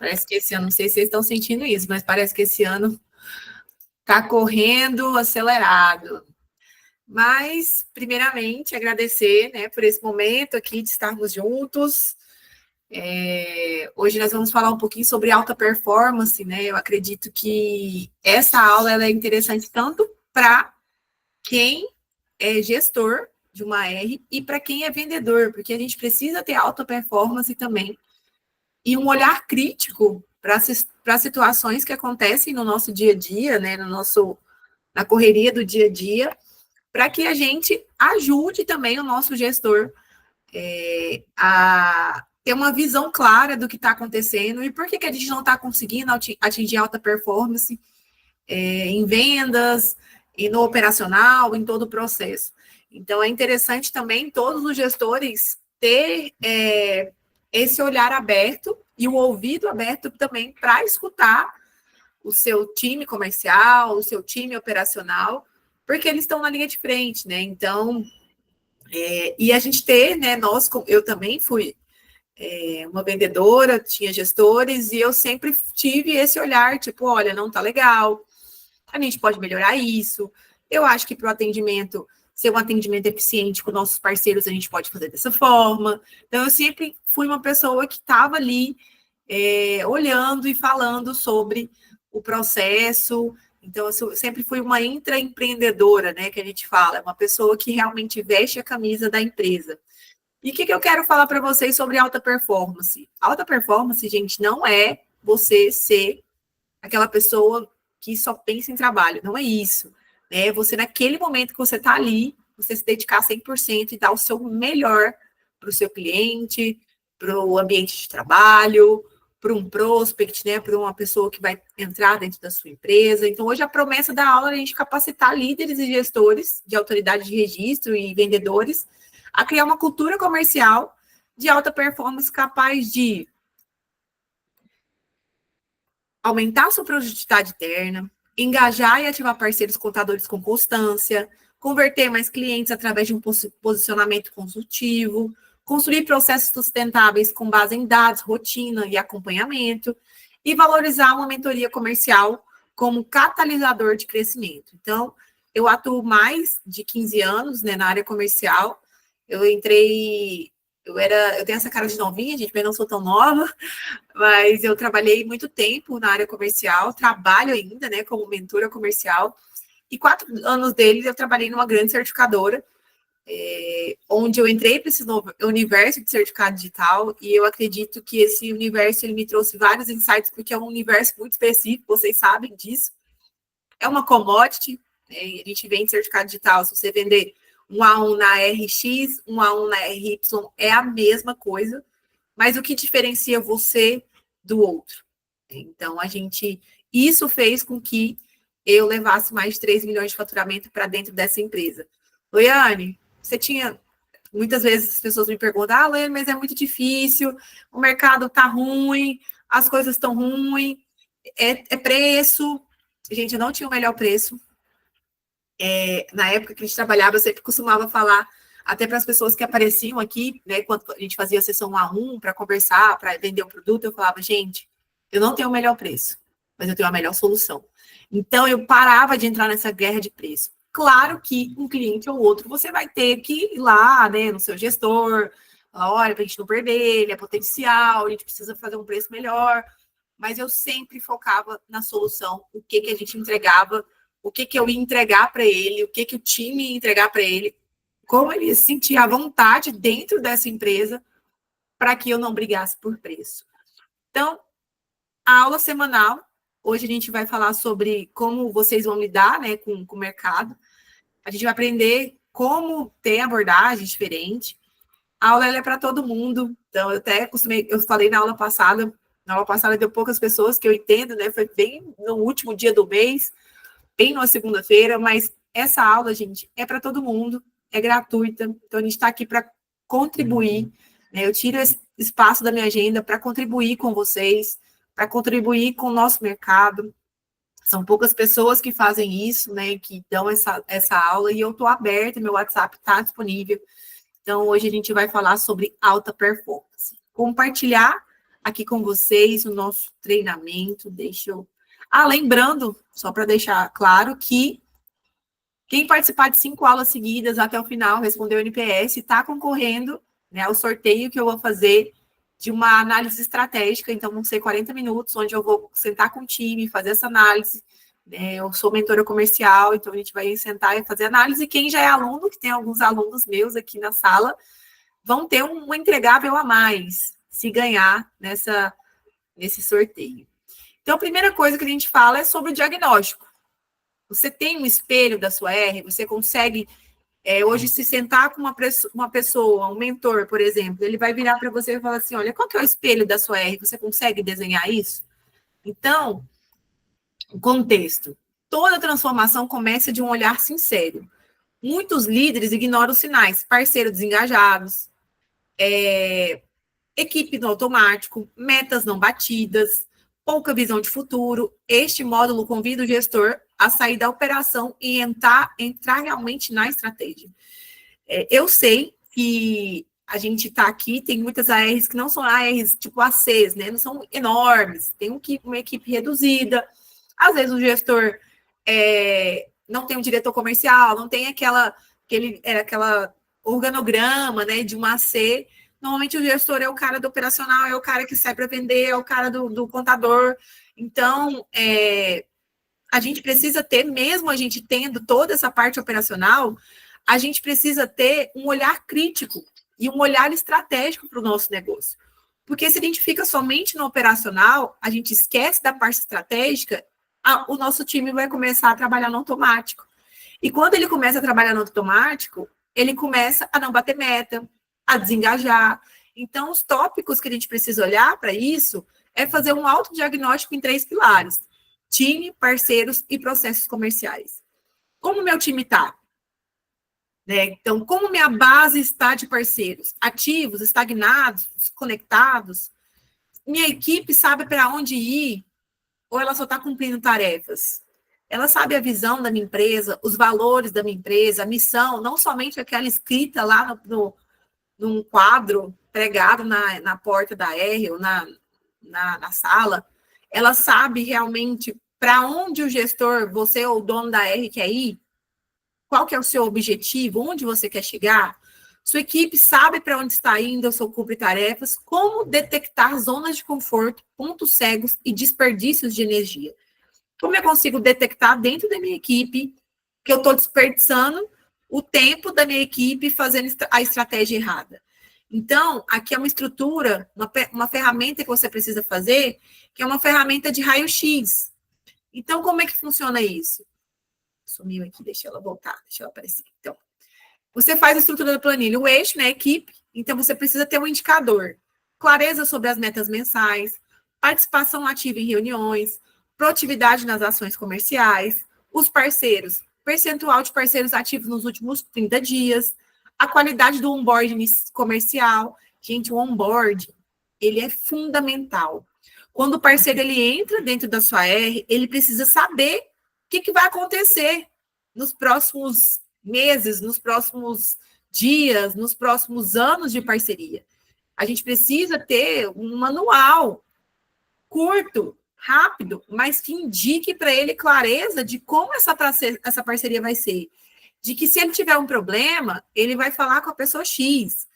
Parece que esse ano, não sei se vocês estão sentindo isso, mas parece que esse ano está correndo acelerado. Mas, primeiramente, agradecer, né, por esse momento aqui de estarmos juntos. Hoje nós vamos falar um pouquinho sobre alta performance, né? Eu acredito que essa aula ela é interessante tanto para quem é gestor de uma R e para quem é vendedor, porque a gente precisa ter alta performance também e um olhar crítico para situações que acontecem no nosso dia a dia, né? Na correria do dia a dia, para que a gente ajude também o nosso gestor a ter uma visão clara do que está acontecendo e por que a gente não está conseguindo atingir alta performance em vendas, e no operacional, em todo o processo. Então, é interessante também todos os gestores ter esse olhar aberto e o ouvido aberto também para escutar o seu time comercial, o seu time operacional, porque eles estão na linha de frente, né? Então, e a gente ter, né? Eu também fui uma vendedora, tinha gestores, e eu sempre tive esse olhar, tipo, olha, não tá legal, a gente pode melhorar isso. Eu acho que para o atendimento, ser um atendimento eficiente com nossos parceiros, a gente pode fazer dessa forma. Então, eu sempre fui uma pessoa que estava ali olhando e falando sobre o processo. Então, eu sempre fui uma intraempreendedora, né, que a gente fala, uma pessoa que realmente veste a camisa da empresa. E o que eu quero falar para vocês sobre alta performance? Alta performance, gente, não é você ser aquela pessoa que só pensa em trabalho. Não é isso. É você, naquele momento que você está ali, você se dedicar 100% e dar o seu melhor para o seu cliente, para o ambiente de trabalho, para um prospect, né, para uma pessoa que vai entrar dentro da sua empresa. Então, hoje a promessa da aula é a gente capacitar líderes e gestores de autoridade de registro e vendedores a criar uma cultura comercial de alta performance capaz de aumentar sua produtividade interna, engajar e ativar parceiros contadores com constância, converter mais clientes através de um posicionamento consultivo, construir processos sustentáveis com base em dados, rotina e acompanhamento, e valorizar uma mentoria comercial como catalisador de crescimento. Então, eu atuo mais de 15 anos, né, na área comercial. Eu tenho essa cara de novinha, gente, mas não sou tão nova, mas eu trabalhei muito tempo na área comercial, trabalho ainda, né, como mentora comercial, e 4 anos deles eu trabalhei numa grande certificadora, onde eu entrei para esse novo universo de certificado digital, e eu acredito que esse universo ele me trouxe vários insights, porque é um universo muito específico, vocês sabem disso. É uma commodity, né, a gente vende certificado digital, se você vender um A1 na RX, um A1 na RY, é a mesma coisa, mas o que diferencia você do outro? Então, isso fez com que eu levasse mais de 3 milhões de faturamento para dentro dessa empresa. Loiane, muitas vezes as pessoas me perguntam, Loiane, mas é muito difícil, o mercado está ruim, as coisas estão ruins, é preço. Gente, eu não tinha o melhor preço. Na época que a gente trabalhava, eu sempre costumava falar, até para as pessoas que apareciam aqui, né, quando a gente fazia a sessão 1 a 1 para conversar, para vender um produto, eu falava, gente, eu não tenho o melhor preço, mas eu tenho a melhor solução. Então, eu parava de entrar nessa guerra de preço. Claro que um cliente ou outro, você vai ter que ir lá, né, no seu gestor, olha, para a gente não perder, ele é potencial, a gente precisa fazer um preço melhor, mas eu sempre focava na solução, o que a gente entregava, o que eu ia entregar para ele, o que o time ia entregar para ele, como ele ia sentir a vontade dentro dessa empresa para que eu não brigasse por preço. Então, a aula semanal, hoje a gente vai falar sobre como vocês vão lidar, né, com o mercado. A gente vai aprender como ter abordagem diferente. A aula é para todo mundo. Então, eu falei na aula passada deu poucas pessoas que eu entendo, né? Foi bem no último dia do mês, bem na segunda-feira, mas essa aula, gente, é para todo mundo, é gratuita. Então, a gente está aqui para contribuir, né? Eu tiro esse espaço da minha agenda para contribuir com vocês, para contribuir com o nosso mercado. São poucas pessoas que fazem isso, né? Que dão essa aula, e eu estou aberta, meu WhatsApp está disponível. Então, hoje a gente vai falar sobre alta performance. Compartilhar aqui com vocês no nosso treinamento. Deixa eu... lembrando, só para deixar claro, que quem participar de 5 aulas seguidas até o final, responder o NPS, está concorrendo, né, ao sorteio que eu vou fazer de uma análise estratégica. Então, vão ser 40 minutos, onde eu vou sentar com o time, fazer essa análise. Né, eu sou mentora comercial, então a gente vai sentar e fazer análise. E quem já é aluno, que tem alguns alunos meus aqui na sala, vão ter um entregável a mais, se ganhar nesse sorteio. Então, a primeira coisa que a gente fala é sobre o diagnóstico. Você tem um espelho da sua R, você consegue, hoje, se sentar com uma pessoa, um mentor, por exemplo, ele vai virar para você e falar assim, olha, qual que é o espelho da sua R? Você consegue desenhar isso? Então, o contexto. Toda transformação começa de um olhar sincero. Muitos líderes ignoram os sinais, parceiros desengajados, equipe no automático, metas não batidas, pouca visão de futuro. Este módulo convida o gestor a sair da operação e entrar realmente na estratégia. Eu sei que a gente está aqui, tem muitas ARs que não são ARs tipo ACs, né? Não são enormes, tem uma equipe reduzida. Às vezes o gestor não tem um diretor comercial, não tem aquela organograma, né, de uma AC. Normalmente o gestor é o cara do operacional, é o cara que sai para vender, é o cara do contador. Então, a gente precisa ter, mesmo a gente tendo toda essa parte operacional, a gente precisa ter um olhar crítico e um olhar estratégico para o nosso negócio. Porque se a gente fica somente no operacional, a gente esquece da parte estratégica, o nosso time vai começar a trabalhar no automático. E quando ele começa a trabalhar no automático, ele começa a não bater meta, a desengajar. Então, os tópicos que a gente precisa olhar para isso é fazer um autodiagnóstico em 3 pilares: time, parceiros e processos comerciais. Como o meu time está? Né? Então, como minha base está de parceiros? Ativos, estagnados, conectados? Minha equipe sabe para onde ir? Ou ela só está cumprindo tarefas? Ela sabe a visão da minha empresa, os valores da minha empresa, a missão, não somente aquela escrita lá num quadro pregado na porta da R ou na sala. Ela sabe realmente para onde o gestor, você ou o dono da R, quer ir? Qual que é o seu objetivo? Onde você quer chegar? Sua equipe sabe para onde está indo o seu cumprir tarefas? Como detectar zonas de conforto, pontos cegos e desperdícios de energia? Como eu consigo detectar dentro da minha equipe que eu estou desperdiçando o tempo da minha equipe fazendo a estratégia errada? Então, aqui é uma estrutura, uma ferramenta que você precisa fazer, que é uma ferramenta de raio-x. Então, como é que funciona isso? Sumiu aqui, deixa ela voltar, deixa ela aparecer. Então, você faz a estrutura da planilha, o eixo, né, equipe. Então, você precisa ter um indicador. Clareza sobre as metas mensais, participação ativa em reuniões, produtividade nas ações comerciais, os parceiros, percentual de parceiros ativos nos últimos 30 dias, a qualidade do onboarding comercial. Gente, o onboarding, ele é fundamental. Quando o parceiro ele entra dentro da sua R, ele precisa saber o que vai acontecer nos próximos meses, nos próximos dias, nos próximos anos de parceria. A gente precisa ter um manual curto, rápido, mas que indique para ele clareza de como essa parceria vai ser. De que se ele tiver um problema, ele vai falar com a pessoa X,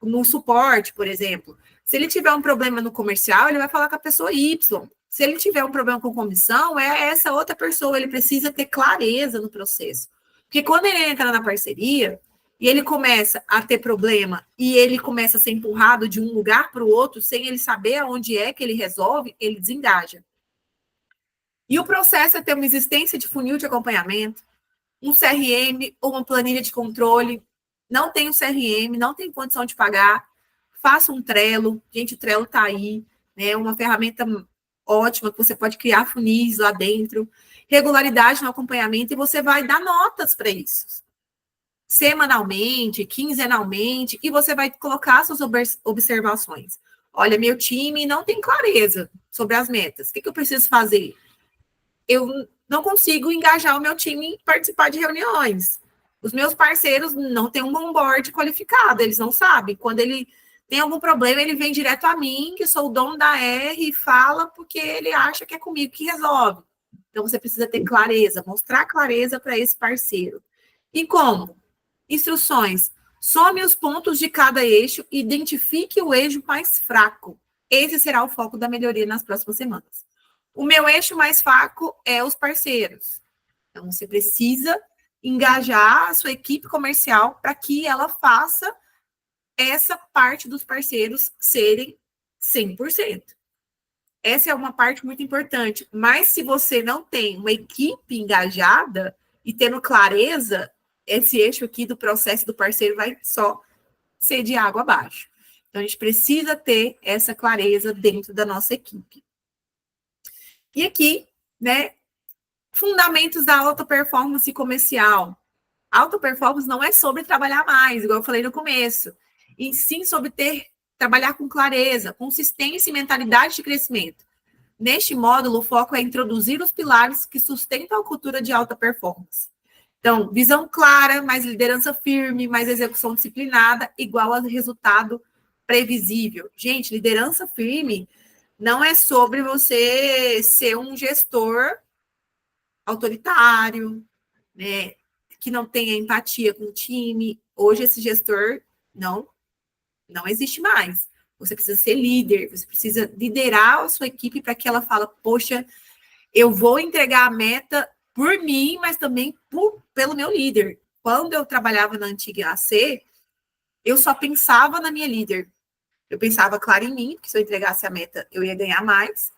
no suporte, por exemplo. Se ele tiver um problema no comercial, ele vai falar com a pessoa Y. Se ele tiver um problema com comissão, é essa outra pessoa. Ele precisa ter clareza no processo. Porque quando ele entra na parceria e ele começa a ter problema e ele começa a ser empurrado de um lugar para o outro sem ele saber aonde é que ele resolve, ele desengaja. E o processo é ter uma existência de funil de acompanhamento, um CRM ou uma planilha de controle. Não tem um CRM, não tem condição de pagar, faça um Trello. Gente, o Trello está aí, né? Uma ferramenta ótima que você pode criar funis lá dentro, regularidade no acompanhamento, e você vai dar notas para isso. Semanalmente, quinzenalmente, e você vai colocar suas observações. Olha, meu time não tem clareza sobre as metas. O que eu preciso fazer? Eu não consigo engajar o meu time em participar de reuniões. Os meus parceiros não têm um onboard qualificado, eles não sabem. Quando ele tem algum problema, ele vem direto a mim, que sou o dono da R, e fala porque ele acha que é comigo que resolve. Então, você precisa ter clareza, mostrar clareza para esse parceiro. E como? Instruções. Some os pontos de cada eixo e identifique o eixo mais fraco. Esse será o foco da melhoria nas próximas semanas. O meu eixo mais fraco é os parceiros. Então, você precisa engajar a sua equipe comercial para que ela faça essa parte dos parceiros serem 100%. Essa é uma parte muito importante. Mas se você não tem uma equipe engajada e tendo clareza, esse eixo aqui do processo do parceiro vai só ser de água abaixo. Então, a gente precisa ter essa clareza dentro da nossa equipe. E aqui, né, fundamentos da alta performance comercial. Alta performance não é sobre trabalhar mais, igual eu falei no começo, e sim sobre trabalhar com clareza, consistência e mentalidade de crescimento. Neste módulo, o foco é introduzir os pilares que sustentam a cultura de alta performance. Então, visão clara, mais liderança firme, mais execução disciplinada, igual a resultado previsível. Gente, liderança firme não é sobre você ser um gestor autoritário, né, que não tenha empatia com o time. Hoje, esse gestor não existe mais. Você precisa ser líder, você precisa liderar a sua equipe para que ela fale, poxa, eu vou entregar a meta por mim, mas também pelo meu líder. Quando eu trabalhava na antiga AC, eu só pensava na minha líder. Eu pensava, claro, em mim, porque se eu entregasse a meta, eu ia ganhar mais.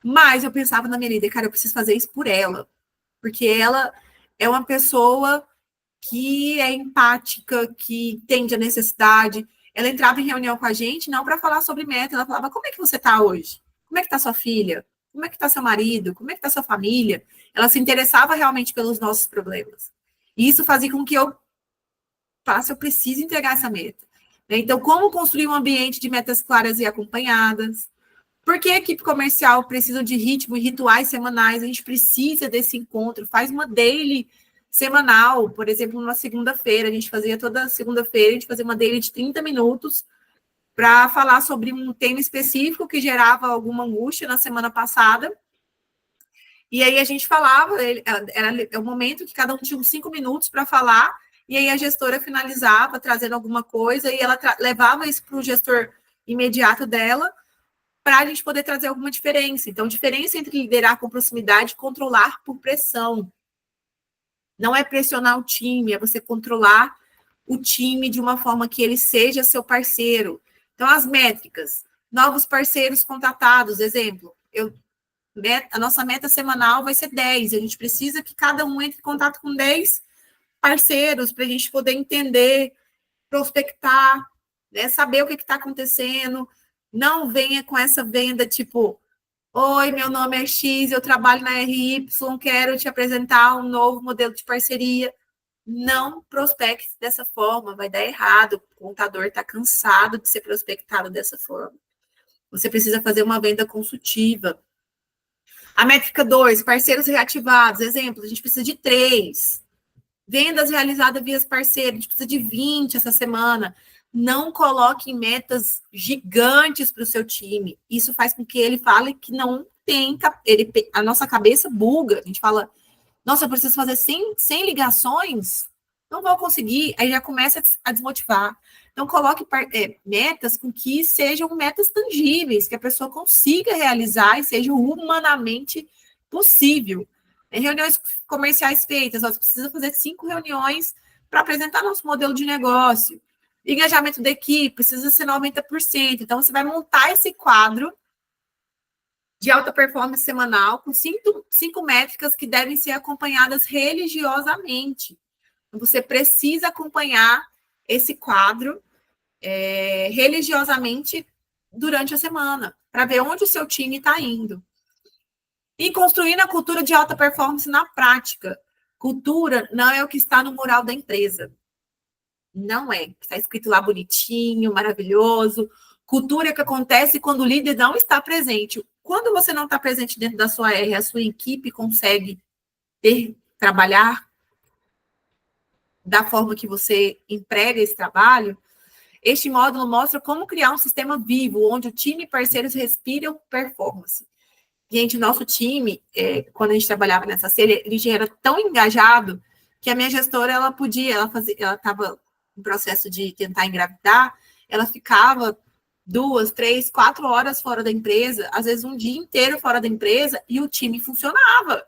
Mas eu pensava na minha líder, cara, eu preciso fazer isso por ela. Porque ela é uma pessoa que é empática, que entende a necessidade. Ela entrava em reunião com a gente, não para falar sobre meta, ela falava, como é que você está hoje? Como é que está sua filha? Como é que está seu marido? Como é que está sua família? Ela se interessava realmente pelos nossos problemas. E isso fazia com que eu preciso entregar essa meta. Então, como construir um ambiente de metas claras e acompanhadas? Por que a equipe comercial precisa de ritmo e rituais semanais? A gente precisa desse encontro. Faz uma daily semanal, por exemplo, numa segunda-feira. A gente fazia toda segunda-feira, a gente fazia uma daily de 30 minutos para falar sobre um tema específico que gerava alguma angústia na semana passada. E aí a gente falava, era o momento que cada um tinha uns 5 minutos para falar, e aí a gestora finalizava trazendo alguma coisa, e ela levava isso para o gestor imediato dela, para a gente poder trazer alguma diferença. Então, diferença entre liderar com proximidade e controlar por pressão. Não é pressionar o time, é você controlar o time de uma forma que ele seja seu parceiro. Então, as métricas. Novos parceiros contratados, exemplo. A nossa meta semanal vai ser 10. A gente precisa que cada um entre em contato com 10 parceiros para a gente poder entender, prospectar, né, saber o que está acontecendo. Não venha com essa venda tipo, oi, meu nome é X, eu trabalho na RY, quero te apresentar um novo modelo de parceria. Não prospecte dessa forma, vai dar errado. O contador está cansado de ser prospectado dessa forma. Você precisa fazer uma venda consultiva. A métrica 2, parceiros reativados. Exemplo, a gente precisa de 3. Vendas realizadas via parceiro, a gente precisa de 20 essa semana. Não coloque metas gigantes para o seu time. Isso faz com que ele fale que não tem... a nossa cabeça buga. A gente fala, nossa, eu preciso fazer 100 ligações? Não vou conseguir. Aí já começa a desmotivar. Então, coloque metas com que sejam metas tangíveis, que a pessoa consiga realizar e seja humanamente possível. Reuniões comerciais feitas, nós precisamos fazer 5 reuniões para apresentar nosso modelo de negócio. Engajamento da equipe precisa ser 90%. Então, você vai montar esse quadro de alta performance semanal com 5 métricas que devem ser acompanhadas religiosamente. Então, você precisa acompanhar esse quadro religiosamente durante a semana, para ver onde o seu time está indo. E construindo a cultura de alta performance na prática. Cultura não é o que está no mural da empresa. Não é. Está escrito lá bonitinho, maravilhoso. Cultura é que acontece quando o líder não está presente. Quando você não está presente dentro da sua R, a sua equipe consegue trabalhar da forma que você emprega esse trabalho, Este módulo mostra como criar um sistema vivo, onde o time e parceiros respiram performance. Gente, o nosso time, quando a gente trabalhava nessa série, ele já era tão engajado que a minha gestora, ela estava em processo de tentar engravidar, ela ficava 2, 3, 4 horas fora da empresa, às vezes um dia inteiro fora da empresa, e o time funcionava.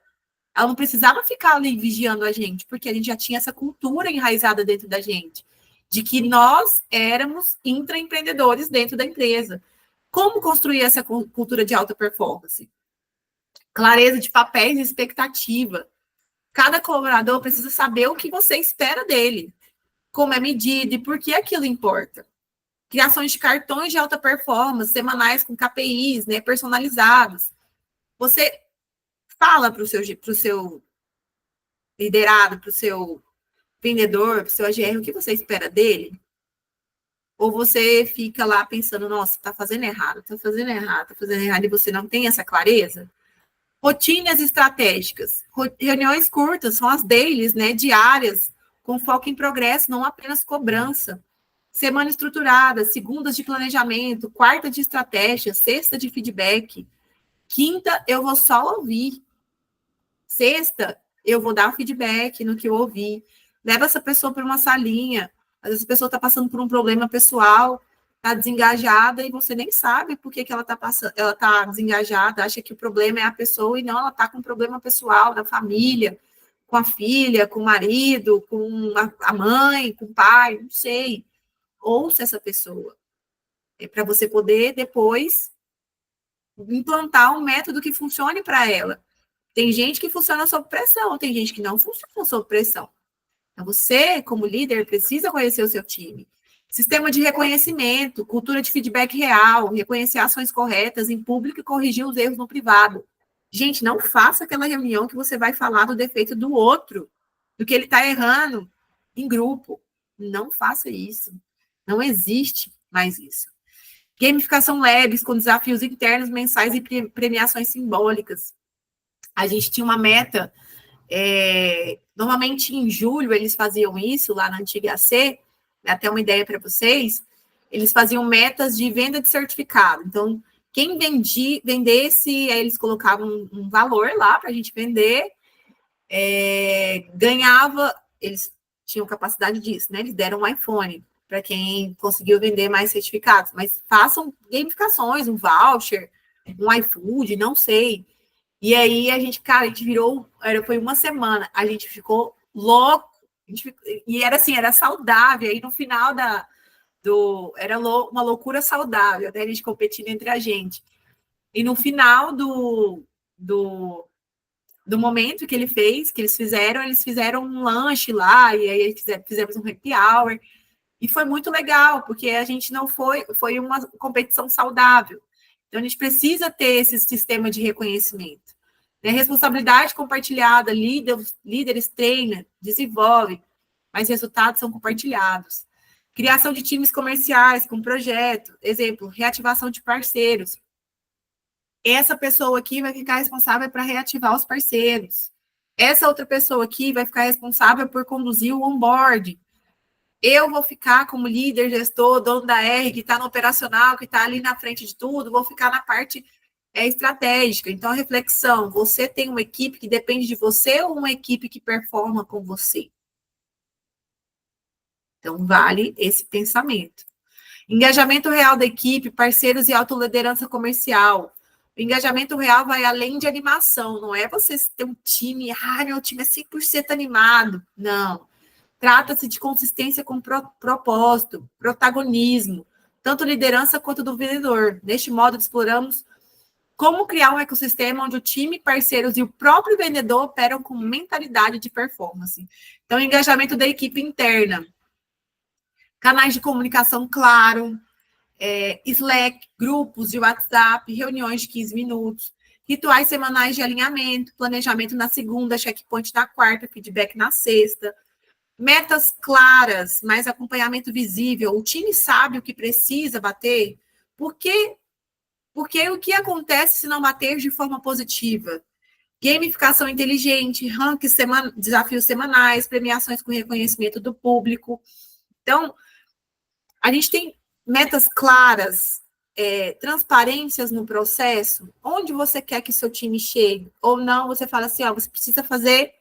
Ela não precisava ficar ali vigiando a gente, porque a gente já tinha essa cultura enraizada dentro da gente, de que nós éramos intraempreendedores dentro da empresa. Como construir essa cultura de alta performance? Clareza de papéis e expectativa. Cada colaborador precisa saber o que você espera dele, como é medido e por que aquilo importa. Criações de cartões de alta performance, semanais com KPIs, né, personalizados. Você fala para o seu liderado, para o seu vendedor, para o seu AGR, o que você espera dele? Ou você fica lá pensando, nossa, está fazendo errado, e você não tem essa clareza? Rotinas estratégicas. Reuniões curtas, são as dailies, né, diárias, com foco em progresso, não apenas cobrança. Semana estruturada, segundas de planejamento, quarta de estratégia, sexta de feedback. Quinta, eu vou só ouvir. Sexta, eu vou dar feedback no que eu ouvi. Leva essa pessoa para uma salinha. Às vezes a pessoa está passando por um problema pessoal, está desengajada e você nem sabe por que ela está passando, ela está desengajada, acha que o problema é a pessoa e não, ela está com um problema pessoal da família, com a filha, com o marido, com a mãe, com o pai, não sei. Ouça essa pessoa. É para você poder depois implantar um método que funcione para ela. Tem gente que funciona sob pressão, tem gente que não funciona sob pressão. Então, você, como líder, precisa conhecer o seu time. Sistema de reconhecimento, cultura de feedback real, reconhecer ações corretas em público e corrigir os erros no privado. Gente, não faça aquela reunião que você vai falar do defeito do outro, do que ele está errando em grupo. Não faça isso. Não existe mais isso. Gamificação labs com desafios internos, mensais e premiações simbólicas. A gente tinha uma meta, normalmente em julho eles faziam isso lá na antiga AC, até uma ideia para vocês, eles faziam metas de venda de certificado. Então, quem vendesse, aí eles colocavam um valor lá para a gente vender, ganhava, eles tinham capacidade disso, né? Eles deram um iPhone para quem conseguiu vender mais certificados, mas façam gamificações, um voucher, um iFood, não sei. E aí a gente virou, foi uma semana, a gente ficou louco, e era assim, era saudável, aí no final era uma loucura saudável, até a gente competindo entre a gente. E no final do momento que eles fizeram um lanche lá, e aí fizemos um happy hour, e foi muito legal, porque a gente não foi uma competição saudável. Então, a gente precisa ter esse sistema de reconhecimento. Responsabilidade compartilhada, líderes treinam, desenvolvem, mas resultados são compartilhados. Criação de times comerciais com projeto, exemplo, reativação de parceiros. Essa pessoa aqui vai ficar responsável para reativar os parceiros. Essa outra pessoa aqui vai ficar responsável por conduzir o onboard. Eu vou ficar como líder, gestor, dono da R, que está no operacional, que está ali na frente de tudo, vou ficar na parte estratégica. Então, a reflexão, você tem uma equipe que depende de você ou uma equipe que performa com você? Então, vale esse pensamento. Engajamento real da equipe, parceiros e autoliderança comercial. O engajamento real vai além de animação, não é você ter um time, meu time é 100% animado. Não. Trata-se de consistência com propósito, protagonismo, tanto liderança quanto do vendedor. Neste modo, exploramos como criar um ecossistema onde o time, parceiros e o próprio vendedor operam com mentalidade de performance. Então, engajamento da equipe interna. Canais de comunicação claro, Slack, grupos de WhatsApp, reuniões de 15 minutos, rituais semanais de alinhamento, planejamento na segunda, checkpoint na quarta, feedback na sexta, metas claras, mais acompanhamento visível, o time sabe o que precisa bater, porque o que acontece se não bater de forma positiva? Gamificação inteligente, rankings, desafios semanais, premiações com reconhecimento do público. Então, A gente tem metas claras, transparências no processo, onde você quer que seu time chegue, ou não, você fala assim, ó, você precisa fazer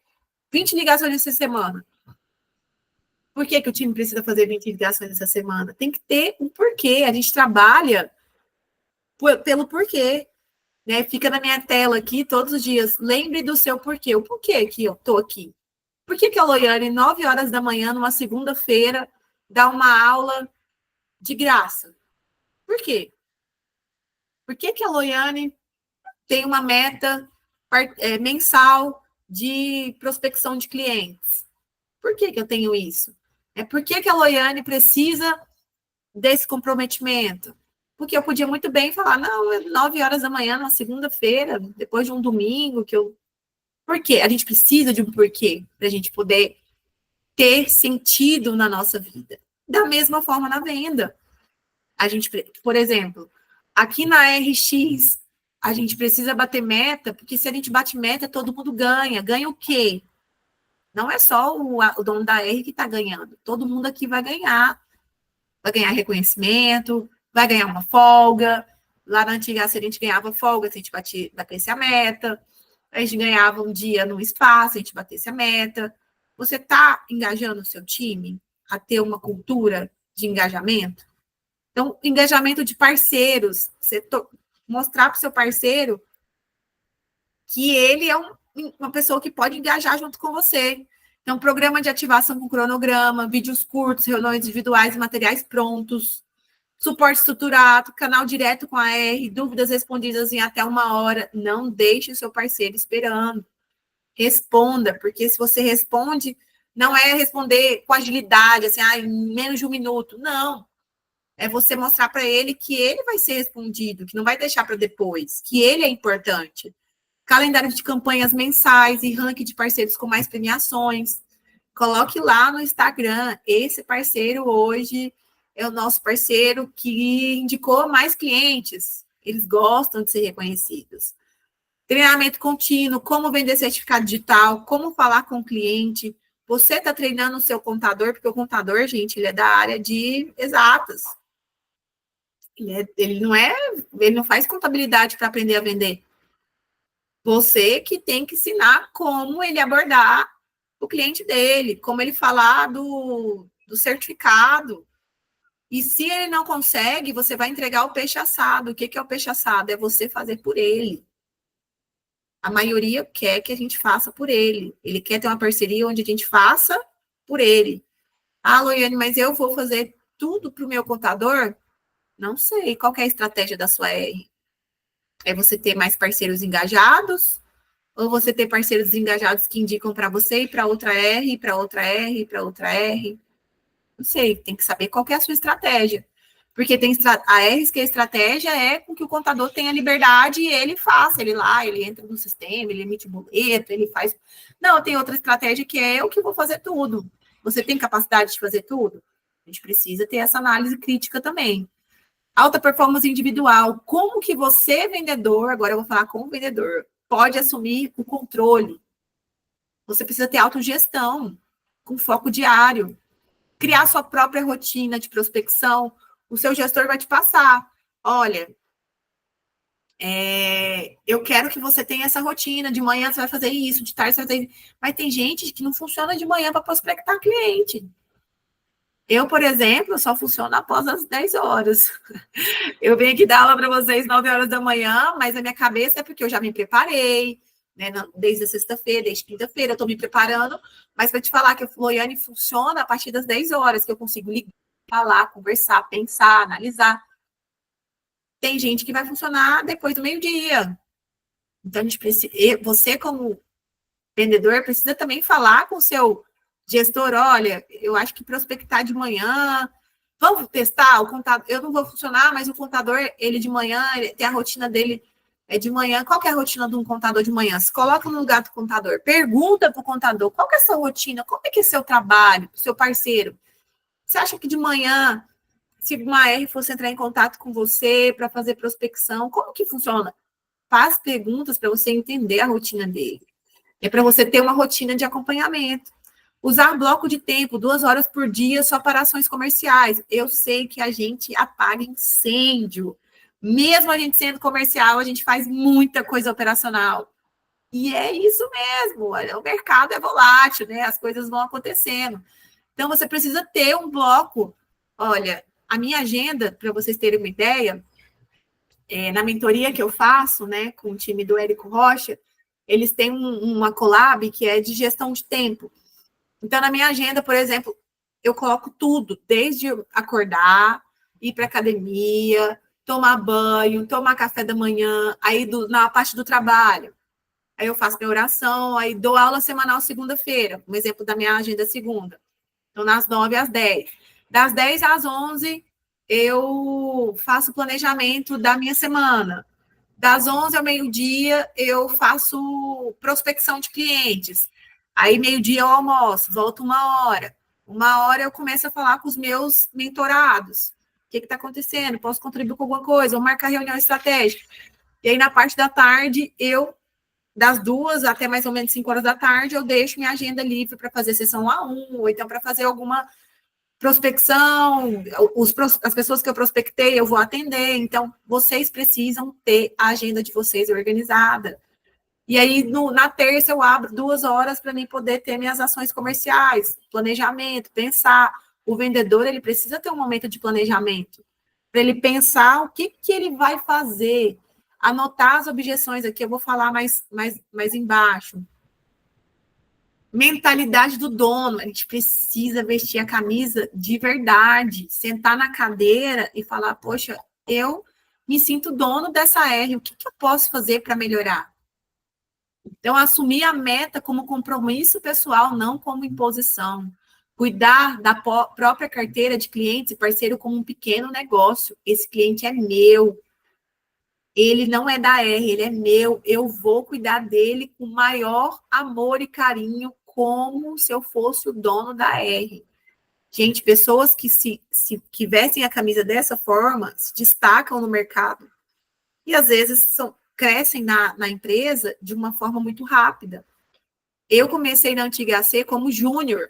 20 ligações essa semana. Por que o time precisa fazer 20 ligações essa semana? Tem que ter um porquê, a gente trabalha pelo porquê, né? Fica na minha tela aqui todos os dias, lembre do seu porquê, o porquê que eu tô aqui. Por que a Loiane, 9 horas da manhã, numa segunda-feira, dá uma aula de graça? Por quê? Por que a Loiane tem uma meta mensal de prospecção de clientes? Por que eu tenho isso? Por que a Loiane precisa desse comprometimento? Porque eu podia muito bem falar, não, é 9 horas da manhã, na segunda-feira, depois de um domingo, que eu... Por quê? A gente precisa de um porquê para a gente poder ter sentido na nossa vida. Da mesma forma na venda. A gente, por exemplo, aqui na RX, a gente precisa bater meta, porque se a gente bate meta, todo mundo ganha. Ganha o quê? Não é só o dono da R que está ganhando. Todo mundo aqui vai ganhar. Vai ganhar reconhecimento, vai ganhar uma folga. Lá na antiga, se a gente ganhava folga, se a gente batesse a meta. A gente ganhava um dia no espaço, se a gente batesse a meta. Você está engajando o seu time a ter uma cultura de engajamento? Então, engajamento de parceiros. Você mostrar para o seu parceiro que ele é uma pessoa que pode engajar junto com você. Então, programa de ativação com cronograma, vídeos curtos, reuniões individuais e materiais prontos, suporte estruturado, canal direto com a R, dúvidas respondidas em até 1 hora. Não deixe o seu parceiro esperando. Responda, porque se você responde, não é responder com agilidade, assim, em menos de 1 minuto. Não. É você mostrar para ele que ele vai ser respondido, que não vai deixar para depois, que ele é importante. Calendário de campanhas mensais e ranking de parceiros com mais premiações. Coloque lá no Instagram, esse parceiro hoje é o nosso parceiro que indicou mais clientes. Eles gostam de ser reconhecidos. Treinamento contínuo, como vender certificado digital, como falar com o cliente. Você está treinando o seu contador, porque o contador, gente, ele é da área de exatas. Ele não faz contabilidade para aprender a vender. Você que tem que ensinar como ele abordar o cliente dele, como ele falar do certificado. E se ele não consegue, você vai entregar o peixe assado. O que é o peixe assado? É você fazer por ele. A maioria quer que a gente faça por ele. Ele quer ter uma parceria onde a gente faça por ele. Ah, Loiane, mas eu vou fazer tudo para o meu contador? Não sei. Qual é a estratégia da sua R? É você ter mais parceiros engajados? Ou você ter parceiros engajados que indicam para você e para outra R, para outra R, para outra R? Não sei, tem que saber qual que é a sua estratégia. Porque tem a R, que a estratégia é com que o contador tenha liberdade e ele faça, ele entra no sistema, ele emite boleto, ele faz... Não, tem outra estratégia que é eu que vou fazer tudo. Você tem capacidade de fazer tudo? A gente precisa ter essa análise crítica também. Alta performance individual. Como que você, vendedor, agora eu vou falar como vendedor, pode assumir o controle? Você precisa ter autogestão, com foco diário. Criar sua própria rotina de prospecção. O seu gestor vai te passar. Olha, eu quero que você tenha essa rotina. De manhã você vai fazer isso, de tarde você vai fazer isso. Mas tem gente que não funciona de manhã para prospectar cliente. Eu, por exemplo, só funciono após as 10 horas. Eu venho aqui dar aula para vocês 9 horas da manhã, mas a minha cabeça é porque eu já me preparei, né? Desde a sexta-feira, desde quinta-feira, eu estou me preparando, mas para te falar que a Loiane funciona a partir das 10 horas, que eu consigo ligar, falar, conversar, pensar, analisar. Tem gente que vai funcionar depois do meio-dia. Então, a gente precisa, você, como vendedor, precisa também falar com o seu gestor, olha, eu acho que prospectar de manhã, vamos testar o contador, eu não vou funcionar, mas o contador, ele de manhã, ele tem a rotina dele de manhã. Qual que é a rotina de um contador de manhã? Se coloca no lugar do contador, pergunta para o contador, qual que é a sua rotina, como é que é seu trabalho, seu parceiro? Você acha que de manhã, se uma R fosse entrar em contato com você para fazer prospecção, como que funciona? Faz perguntas para você entender a rotina dele. É para você ter uma rotina de acompanhamento. Usar bloco de tempo, 2 horas por dia só para ações comerciais. Eu sei que a gente apaga incêndio. Mesmo a gente sendo comercial, a gente faz muita coisa operacional. E é isso mesmo. O mercado é volátil, né? As coisas vão acontecendo. Então, você precisa ter um bloco. Olha, a minha agenda, para vocês terem uma ideia, na mentoria que eu faço, né, com o time do Érico Rocha, eles têm uma collab que é de gestão de tempo. Então, na minha agenda, por exemplo, eu coloco tudo, desde acordar, ir para academia, tomar banho, tomar café da manhã, aí na parte do trabalho. Aí eu faço minha oração, aí dou aula semanal segunda-feira, um exemplo da minha agenda segunda. Então, das 9 às 10. Das 10 às 11, eu faço planejamento da minha semana. Das 11 ao meio-dia, eu faço prospecção de clientes. Aí, meio-dia, eu almoço, volto 1 hora. 1 hora, eu começo a falar com os meus mentorados. O que está acontecendo? Posso contribuir com alguma coisa? Vou marcar reunião estratégica. E aí, na parte da tarde, das 2 até mais ou menos 5 horas da tarde, eu deixo minha agenda livre para fazer sessão A1, ou então para fazer alguma prospecção, as pessoas que eu prospectei, eu vou atender. Então, vocês precisam ter a agenda de vocês organizada. E aí, na terça, eu abro 2 horas para mim poder ter minhas ações comerciais, planejamento, pensar. O vendedor, ele precisa ter um momento de planejamento, para ele pensar o que ele vai fazer, anotar as objeções aqui, eu vou falar mais embaixo. Mentalidade do dono, a gente precisa vestir a camisa de verdade, sentar na cadeira e falar, poxa, eu me sinto dono dessa R, o que eu posso fazer para melhorar? Então, assumir a meta como compromisso pessoal, não como imposição. Cuidar da própria carteira de clientes e parceiro como um pequeno negócio. Esse cliente é meu. Ele não é da R, ele é meu. Eu vou cuidar dele com maior amor e carinho, como se eu fosse o dono da R. Gente, pessoas que vestem a camisa dessa forma se destacam no mercado. E às vezes crescem na empresa de uma forma muito rápida. Eu comecei na Antiga AC como júnior.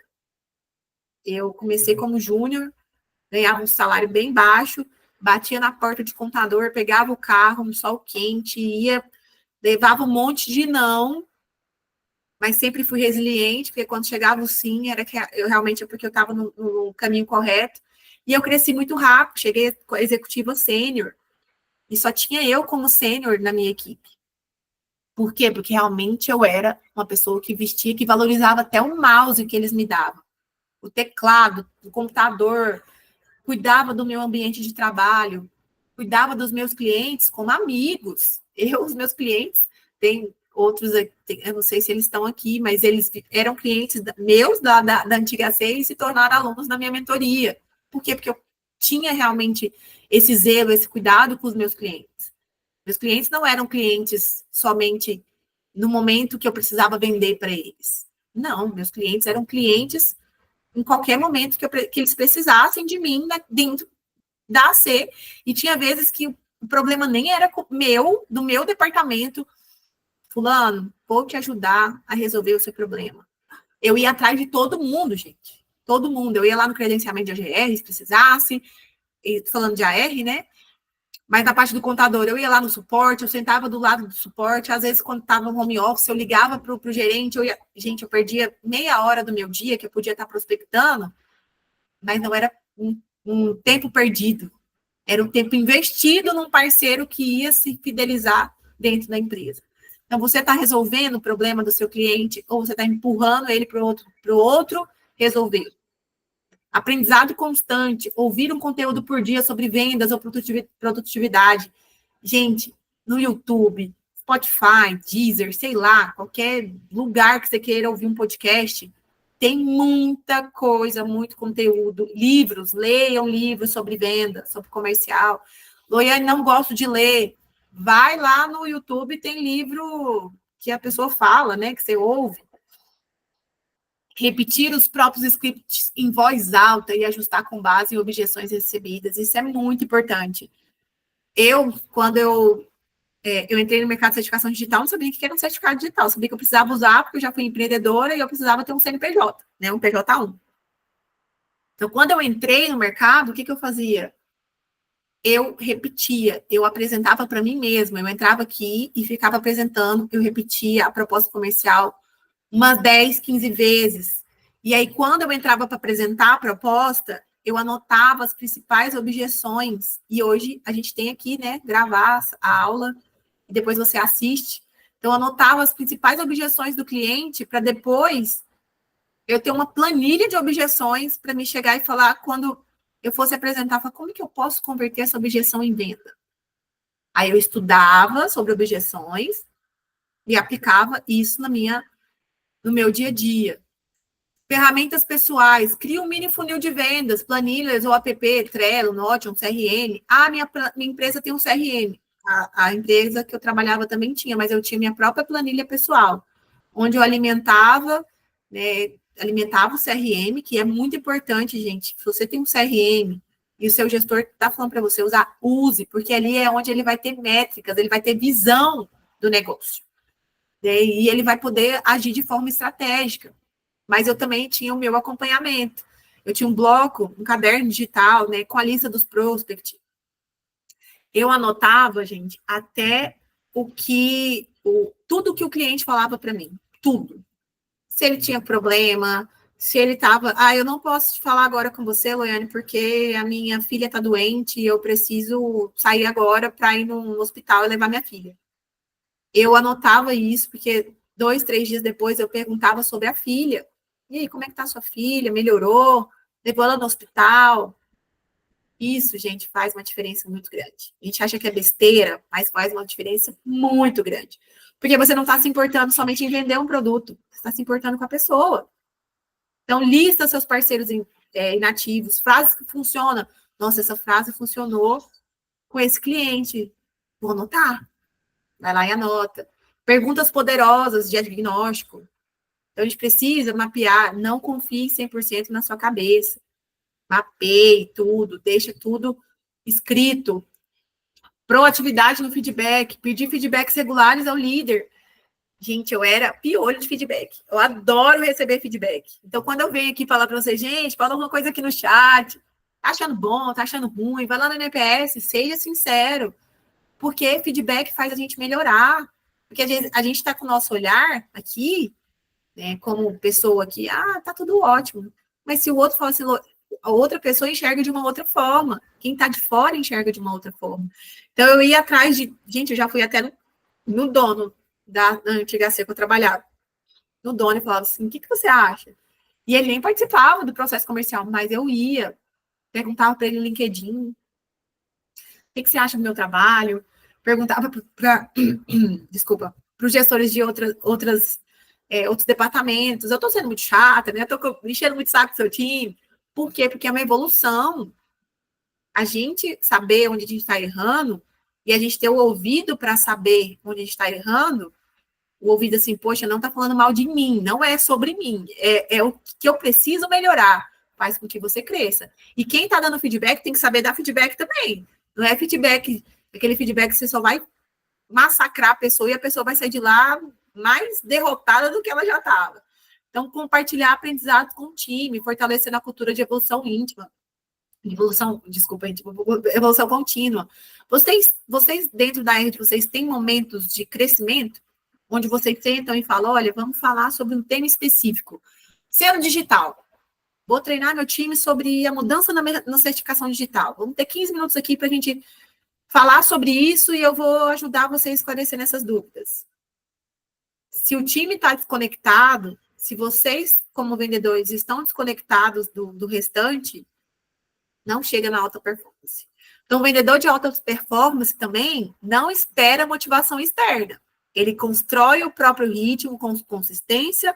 Ganhava um salário bem baixo, batia na porta de contador, pegava o carro no sol quente, levava um monte de não, mas sempre fui resiliente, porque quando chegava o sim, era que eu realmente é porque eu estava no caminho correto. E eu cresci muito rápido, cheguei com a executiva sênior, e só tinha eu como sênior na minha equipe. Por quê? Porque realmente eu era uma pessoa que vestia, que valorizava até o mouse que eles me davam. O teclado, o computador, cuidava do meu ambiente de trabalho, cuidava dos meus clientes como amigos. Os meus clientes, tem outros, eu não sei se eles estão aqui, mas eles eram clientes meus da Antiga C e se tornaram alunos da minha mentoria. Por quê? Porque eu tinha realmente esse zelo, esse cuidado com os meus clientes. Meus clientes não eram clientes somente no momento que eu precisava vender para eles. Não, meus clientes eram clientes em qualquer momento que eles precisassem de mim dentro da AC. E tinha vezes que o problema nem era do meu departamento. Fulano, vou te ajudar a resolver o seu problema. Eu ia atrás de todo mundo, gente. Todo mundo. Eu ia lá no credenciamento de AGR, se precisasse. E falando de AR, né? Mas na parte do contador, eu ia lá no suporte, eu sentava do lado do suporte, às vezes quando estava no home office, eu ligava para o gerente, eu perdia meia hora do meu dia, que eu podia estar prospectando, mas não era um tempo perdido, era um tempo investido num parceiro que ia se fidelizar dentro da empresa. Então, você está resolvendo o problema do seu cliente, ou você está empurrando ele para o outro resolver. Aprendizado constante, ouvir um conteúdo por dia sobre vendas ou produtividade. Gente, no YouTube, Spotify, Deezer, sei lá, qualquer lugar que você queira ouvir um podcast, tem muita coisa, muito conteúdo. Livros, leiam livros sobre venda, sobre comercial. Loiane, não gosto de ler. Vai lá no YouTube, tem livro que a pessoa fala, né, que você ouve. Repetir os próprios scripts em voz alta e ajustar com base em objeções recebidas. Isso é muito importante. Quando eu eu entrei no mercado de certificação digital, não sabia o que era um certificado digital, sabia que eu precisava usar, porque eu já fui empreendedora e eu precisava ter um CNPJ, né, um PJ1. Então, quando eu entrei no mercado, o que eu fazia? Eu repetia, eu apresentava para mim mesma, eu entrava aqui e ficava apresentando, eu repetia a proposta comercial umas 10, 15 vezes. E aí, quando eu entrava para apresentar a proposta, eu anotava as principais objeções. E hoje a gente tem aqui, né, gravar a aula e depois você assiste. Então, eu anotava as principais objeções do cliente para depois eu ter uma planilha de objeções para me chegar e falar quando eu fosse apresentar, falar, como que eu posso converter essa objeção em venda? Aí eu estudava sobre objeções e aplicava isso no meu dia a dia. Ferramentas pessoais, cria um mini funil de vendas, planilhas ou app, Trello, Notion, CRM. Minha empresa tem um CRM. A empresa que eu trabalhava também tinha, mas eu tinha minha própria planilha pessoal, onde eu alimentava, né, alimentava o CRM, que é muito importante, gente. Se você tem um CRM e o seu gestor está falando para você usar, use, porque ali é onde ele vai ter métricas, ele vai ter visão do negócio. Né, e ele vai poder agir de forma estratégica. Mas eu também tinha o meu acompanhamento. Eu tinha um bloco, um caderno digital, né, com a lista dos prospects. Eu anotava, gente, até tudo que o cliente falava para mim, tudo. Se ele tinha problema, se ele estava, eu não posso te falar agora com você, Loiane, porque a minha filha está doente e eu preciso sair agora para ir no hospital e levar minha filha. Eu anotava isso, porque 2, 3 dias depois eu perguntava sobre a filha. E aí, como é que tá a sua filha? Melhorou? Levou ela no hospital? Isso, gente, faz uma diferença muito grande. A gente acha que é besteira, mas faz uma diferença muito grande. Porque você não está se importando somente em vender um produto, você está se importando com a pessoa. Então, lista seus parceiros inativos, frases que funcionam. Nossa, essa frase funcionou com esse cliente. Vou anotar. Vai lá e anota. Perguntas poderosas de diagnóstico. Então, a gente precisa mapear, não confie 100% na sua cabeça. Mapeie tudo, deixa tudo escrito. Proatividade no feedback, pedir feedbacks regulares ao líder. Gente, eu era piolho de feedback. Eu adoro receber feedback. Então, quando eu venho aqui falar para vocês, gente, fala alguma coisa aqui no chat. Tá achando bom, tá achando ruim? Vai lá no NPS, seja sincero. Porque feedback faz a gente melhorar. Porque a gente está com o nosso olhar aqui, né, como pessoa aqui, tá tudo ótimo. Mas se o outro fala assim, a outra pessoa enxerga de uma outra forma. Quem está de fora enxerga de uma outra forma. Então, eu ia atrás de... Gente, eu já fui até no dono da antiga C que eu trabalhava. No dono e falava assim, o que você acha? E ele nem participava do processo comercial, mas eu ia, perguntava para ele no LinkedIn, o que você acha do meu trabalho? Perguntava para desculpa, para os gestores de outros departamentos. Eu estou sendo muito chata, né? Estou enchendo muito saco do seu time. Por quê? Porque é uma evolução. A gente saber onde a gente está errando e a gente ter o ouvido para saber onde a gente está errando, o ouvido assim, poxa, não está falando mal de mim, não é sobre mim, é o que eu preciso melhorar, faz com que você cresça. E quem está dando feedback tem que saber dar feedback também. Não é feedback, aquele feedback que você só vai massacrar a pessoa e a pessoa vai sair de lá mais derrotada do que ela já estava. Então, compartilhar aprendizado com o time, fortalecendo a cultura de evolução íntima. Evolução contínua. Vocês dentro da área de vocês, têm momentos de crescimento, onde vocês sentam e falam, olha, vamos falar sobre um tema específico. Selo digital. Vou treinar meu time sobre a mudança na certificação digital. Vamos ter 15 minutos aqui para a gente falar sobre isso e eu vou ajudar vocês a esclarecer essas dúvidas. Se o time está desconectado, se vocês, como vendedores, estão desconectados do restante, não chega na alta performance. Então, o vendedor de alta performance também não espera motivação externa. Ele constrói o próprio ritmo com consistência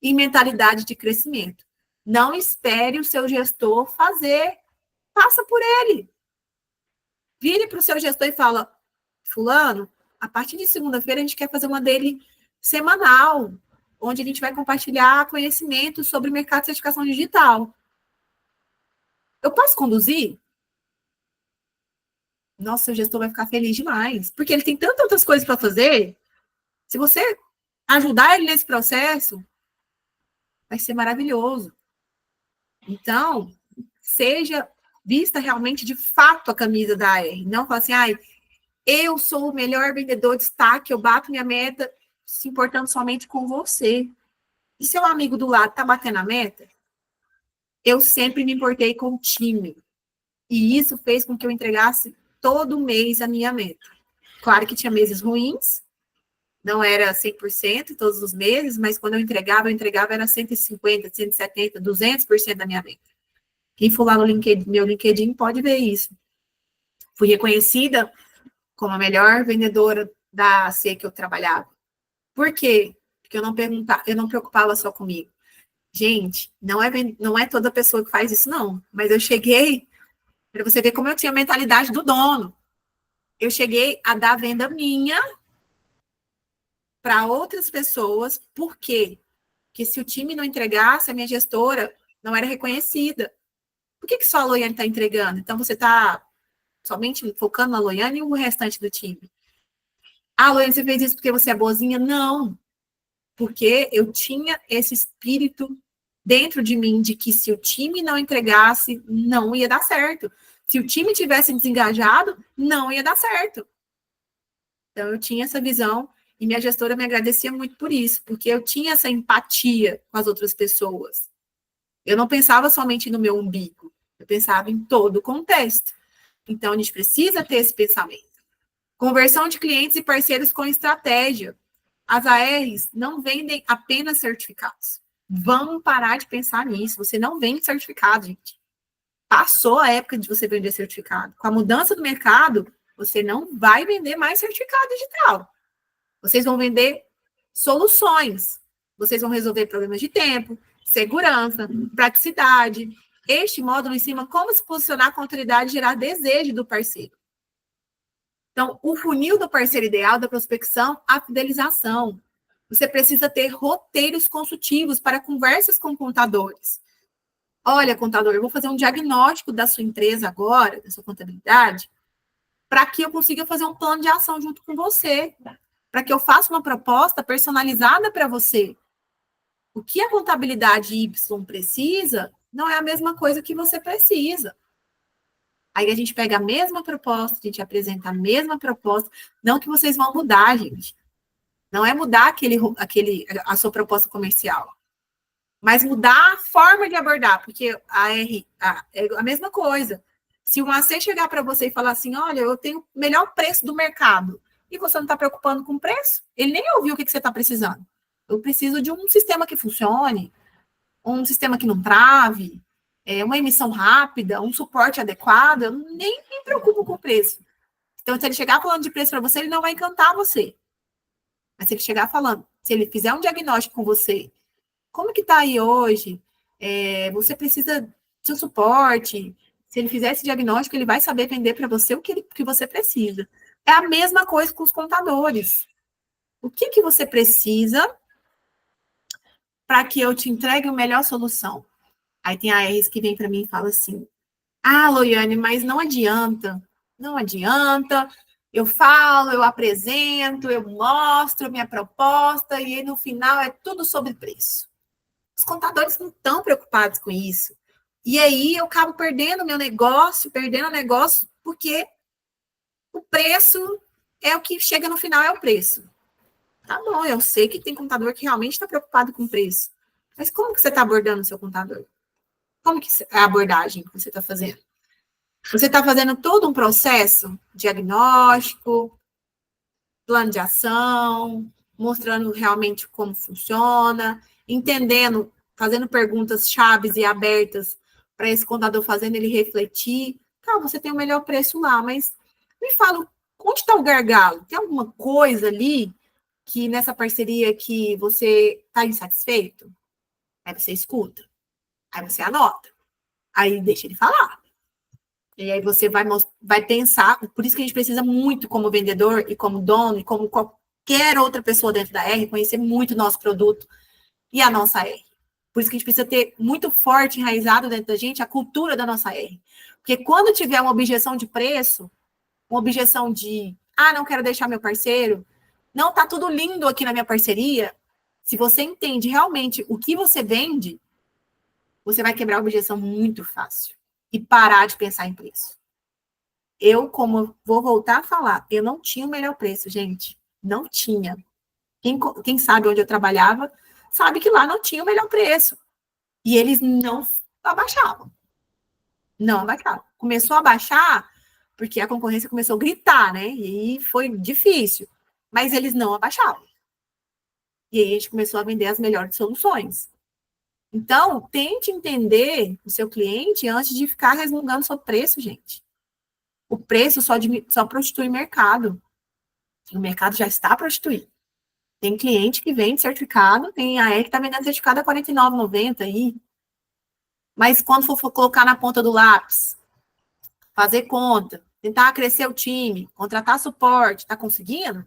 e mentalidade de crescimento. Não espere o seu gestor fazer, passa por ele. Vire para o seu gestor e fala, fulano, a partir de segunda-feira a gente quer fazer uma daily semanal, onde a gente vai compartilhar conhecimento sobre o mercado de certificação digital. Eu posso conduzir? nossa, o gestor vai ficar feliz demais, porque ele tem tantas outras coisas para fazer. Se você ajudar ele nesse processo, vai ser maravilhoso. Então, seja vista realmente de fato a camisa da AR. Não fala assim, ai, eu sou o melhor vendedor de destaque, eu bato minha meta, se importando somente com você. E seu amigo do lado tá batendo a meta? Eu sempre me importei com o time. E isso fez com que eu entregasse todo mês a minha meta. Claro que tinha meses ruins, não era 100% todos os meses, mas quando eu entregava era 150, 170, 200% da minha meta. Quem for lá no LinkedIn, meu LinkedIn pode ver isso. Fui reconhecida como a melhor vendedora da AC que eu trabalhava. Por quê? Porque eu não preocupava só comigo. Gente, não é toda pessoa que faz isso, não. Mas eu cheguei, para você ver como eu tinha a mentalidade do dono. Eu cheguei a dar venda minha para outras pessoas. Por quê? Porque se o time não entregasse, a minha gestora não era reconhecida. Por que só a Loiane está entregando? Então, você está somente focando na Loiane e o restante do time. Ah, Loiane, você fez isso porque você é boazinha? Não. Porque eu tinha esse espírito dentro de mim de que se o time não entregasse, não ia dar certo. Se o time tivesse desengajado, não ia dar certo. Então, eu tinha essa visão e minha gestora me agradecia muito por isso, porque eu tinha essa empatia com as outras pessoas. Eu não pensava somente no meu umbigo, eu pensava em todo o contexto. Então, a gente precisa ter esse pensamento. Conversão de clientes e parceiros com estratégia. As ARs não vendem apenas certificados. Vamos parar de pensar nisso. Você não vende certificado, gente. Passou a época de você vender certificado. Com a mudança do mercado, você não vai vender mais certificado digital. Vocês vão vender soluções. Vocês vão resolver problemas de tempo, segurança, praticidade. Este módulo ensina como se posicionar com a autoridade e gerar desejo do parceiro. Então, o funil do parceiro ideal da prospecção, a fidelização. Você precisa ter roteiros consultivos para conversas com contadores. Olha, contador, eu vou fazer um diagnóstico da sua empresa agora, da sua contabilidade, para que eu consiga fazer um plano de ação junto com você, para que eu faça uma proposta personalizada para você. O que a contabilidade Y precisa não é a mesma coisa que você precisa. Aí a gente pega a mesma proposta, a gente apresenta a mesma proposta, não que vocês vão mudar, gente. Não é mudar a sua proposta comercial, mas mudar a forma de abordar, porque é a mesma coisa. Se um AC chegar para você e falar assim, olha, eu tenho o melhor preço do mercado, e você não está preocupando com o preço, ele nem ouviu o que você está precisando. Eu preciso de um sistema que funcione, um sistema que não trave, uma emissão rápida, um suporte adequado, eu nem me preocupo com o preço. Então, se ele chegar falando de preço para você, ele não vai encantar você. Mas se ele chegar falando, se ele fizer um diagnóstico com você, como que está aí hoje? Você precisa de um suporte. Se ele fizer esse diagnóstico, ele vai saber vender para você o que você precisa. É a mesma coisa com os contadores. O que você precisa para que eu te entregue a melhor solução? Aí tem a ARs que vem para mim e fala assim, ah, Loiane, mas não adianta. Não adianta. Eu falo, eu apresento, eu mostro minha proposta e aí, no final é tudo sobre preço. Os contadores não estão preocupados com isso. E aí eu acabo perdendo o negócio, porque o preço é o que chega no final, é o preço. Tá bom, eu sei que tem contador que realmente está preocupado com o preço. Mas como que você está abordando o seu contador? Como que é a abordagem que você está fazendo? Você está fazendo todo um processo diagnóstico, plano de ação, mostrando realmente como funciona, entendendo, fazendo perguntas chaves e abertas para esse contador, fazendo ele refletir. Tá, você tem o melhor preço lá, mas me fala, onde está o gargalo? Tem alguma coisa ali que nessa parceria que você está insatisfeito? Aí você escuta, aí você anota, aí deixa ele falar. E aí você vai pensar, por isso que a gente precisa muito, como vendedor e como dono, e como qualquer outra pessoa dentro da R, conhecer muito o nosso produto e a nossa R. Por isso que a gente precisa ter muito forte, enraizado dentro da gente, a cultura da nossa R. Porque quando tiver uma objeção de preço, uma objeção de, não quero deixar meu parceiro, não, tá tudo lindo aqui na minha parceria. Se você entende realmente o que você vende, você vai quebrar a objeção muito fácil e parar de pensar em preço. Eu, como vou voltar a falar, eu não tinha o melhor preço, gente. Não tinha. Quem sabe onde eu trabalhava, sabe que lá não tinha o melhor preço. E eles não abaixavam. Não abaixavam. Começou a baixar porque a concorrência começou a gritar, né? E foi difícil. Mas eles não abaixavam. E aí a gente começou a vender as melhores soluções. Então, tente entender o seu cliente antes de ficar resmungando sobre preço, gente. O preço só prostitui o mercado. O mercado já está prostituído. Tem cliente que vende certificado, tem a que está vendendo certificado a R$ 49,90 aí. Mas quando for colocar na ponta do lápis, fazer conta, tentar crescer o time, contratar suporte, está conseguindo?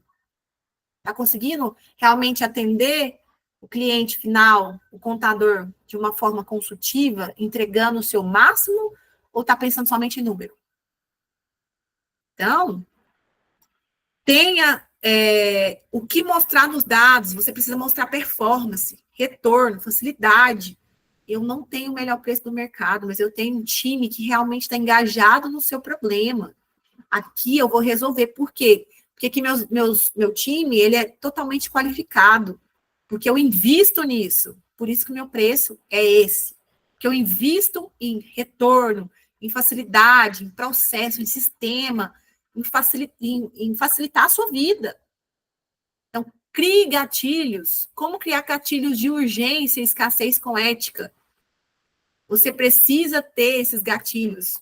Está conseguindo realmente atender o cliente final, o contador, de uma forma consultiva, entregando o seu máximo, ou está pensando somente em número? Então, tenha o que mostrar nos dados, você precisa mostrar performance, retorno, facilidade. Eu não tenho o melhor preço do mercado, mas eu tenho um time que realmente está engajado no seu problema. Aqui eu vou resolver. Por quê? Porque aqui meu time, ele é totalmente qualificado, porque eu invisto nisso. Por isso que o meu preço é esse. Que eu invisto em retorno, em facilidade, em processo, em sistema, em facilitar a sua vida. Então, crie gatilhos. Como criar gatilhos de urgência e escassez com ética? Você precisa ter esses gatilhos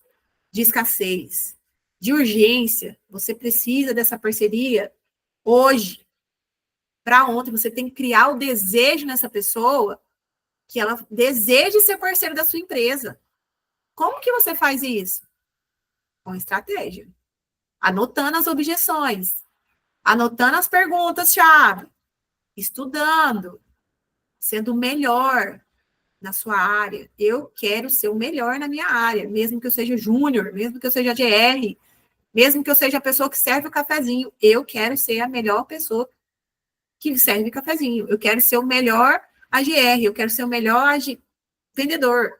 de escassez, de urgência. Você precisa dessa parceria hoje. Para ontem, você tem que criar o desejo nessa pessoa que ela deseje ser parceiro da sua empresa. Como que você faz isso? Com estratégia. Anotando as objeções, anotando as perguntas-chave, estudando, sendo o melhor na sua área. Eu quero ser o melhor na minha área, mesmo que eu seja júnior, mesmo que eu seja GR, mesmo que eu seja a pessoa que serve o cafezinho. Eu quero ser a melhor pessoa que serve cafezinho. Eu quero ser o melhor AGR, eu quero ser o melhor vendedor.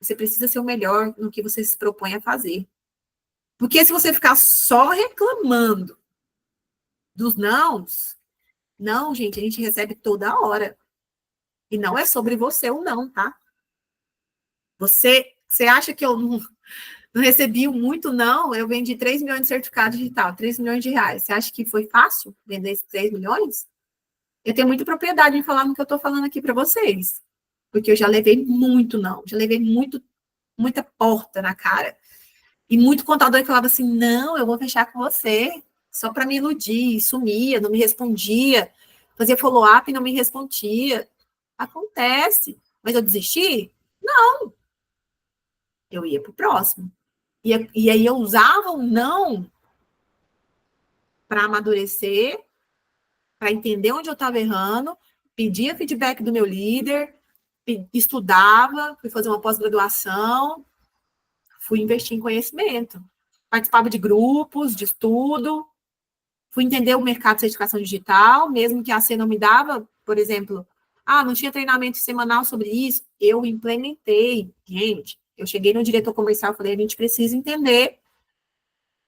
Você precisa ser o melhor no que você se propõe a fazer. Porque se você ficar só reclamando dos nãos, não, gente, a gente recebe toda hora. E não é sobre você ou não, tá? Você acha que eu não recebi muito, não? Eu vendi 3 milhões de certificado digital, 3 milhões de reais. Você acha que foi fácil vender esses 3 milhões? Eu tenho muita propriedade em falar no que eu estou falando aqui para vocês. Porque eu já levei muito, não. Já levei muita porta na cara. E muito contador que falava assim, não, eu vou fechar com você, só para me iludir, sumia, não me respondia, fazia follow-up e não me respondia. Acontece. Mas eu desisti? Não. Eu ia para o próximo. E aí eu usava o não para amadurecer, para entender onde eu estava errando, pedia feedback do meu líder, estudava, fui fazer uma pós-graduação, fui investir em conhecimento. Participava de grupos, de estudo, fui entender o mercado de certificação digital, mesmo que a C não me dava, por exemplo, não tinha treinamento semanal sobre isso, eu implementei. Gente, eu cheguei no diretor comercial e falei, a gente precisa entender